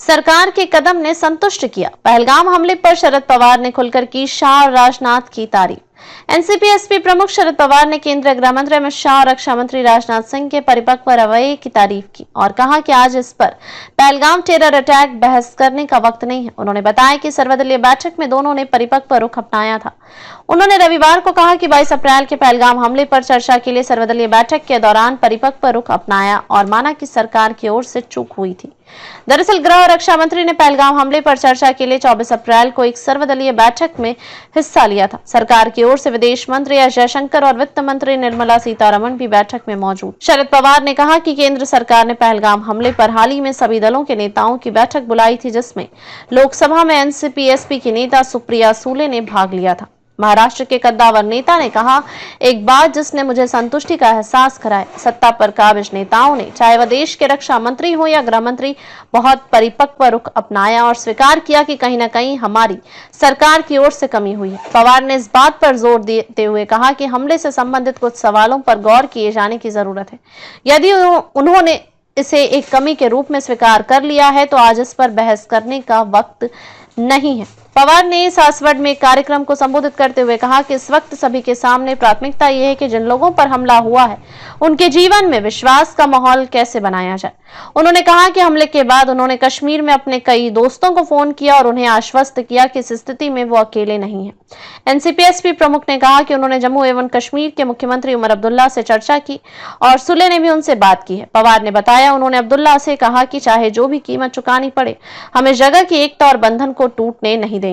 सरकार के कदम ने संतुष्ट किया। पहलगाम हमले पर शरद पवार ने खुलकर की शाह और राजनाथ की तारीफ। एनसीपी एसपी प्रमुख शरद पवार ने केंद्रीय गृह मंत्री अमित शाह और रक्षा मंत्री राजनाथ सिंह के परिपक्व रवैये की तारीफ की और कहा कि आज इस पर पहलगाम टेरर अटैक बहस करने का वक्त नहीं है। उन्होंने बताया कि सर्वदलीय बैठक में दोनों ने परिपक्व रुख अपनाया था। उन्होंने रविवार को कहा कि 22 अप्रैल के पहलगाम हमले पर चर्चा के लिए सर्वदलीय बैठक के दौरान परिपक्व रुख अपनाया और माना कि सरकार की ओर से चूक हुई थी। दरअसल गृह और रक्षा मंत्री ने पहलगाम हमले पर चर्चा के लिए 24 अप्रैल को एक सर्वदलीय बैठक में हिस्सा लिया था। सरकार की ओर से विदेश मंत्री एस जयशंकर और वित्त मंत्री निर्मला सीतारमण भी बैठक में मौजूद। शरद पवार ने कहा कि केंद्र सरकार ने पहलगाम हमले पर हाल ही में सभी दलों के नेताओं की बैठक बुलाई थी, जिसमें लोकसभा में एनसीपी एसपी की नेता सुप्रिया सूले ने भाग लिया था। महाराष्ट्र के कद्दावर नेता ने कहा, एक बात जिसने मुझे संतुष्टि का एहसास कराया, सत्ता पर काबिज नेताओं ने, चाहे वह देश के रक्षा मंत्री हो या गृह मंत्री, बहुत परिपक्व रुख अपनाया और स्वीकार किया कि कहीं न कहीं हमारी सरकार की ओर से कमी हुई है। पवार ने इस बात पर जोर देते हुए कहा कि हमले से संबंधित कुछ सवालों पर गौर किए जाने की जरूरत है। यदि उन्होंने इसे एक कमी के रूप में स्वीकार कर लिया है तो आज इस पर बहस करने का वक्त नहीं है। पवार ने सासवड़ में कार्यक्रम को संबोधित करते हुए कहा कि इस वक्त सभी के सामने प्राथमिकता यह है कि जिन लोगों पर हमला हुआ है उनके जीवन में विश्वास का माहौल कैसे बनाया जाए। उन्होंने कहा कि हमले के बाद उन्होंने कश्मीर में अपने कई दोस्तों को फोन किया और उन्हें आश्वस्त किया कि इस स्थिति में वो अकेले नहीं है। एनसीपी एसपी प्रमुख ने कहा कि उन्होंने जम्मू एवं कश्मीर के मुख्यमंत्री उमर अब्दुल्ला से चर्चा की और सुले ने भी उनसे बात की है। पवार ने बताया, उन्होंने अब्दुल्ला से कहा कि चाहे जो भी कीमत चुकानी पड़े, हम इस जगह की एकता और बंधन को टूटने नहीं देंगे।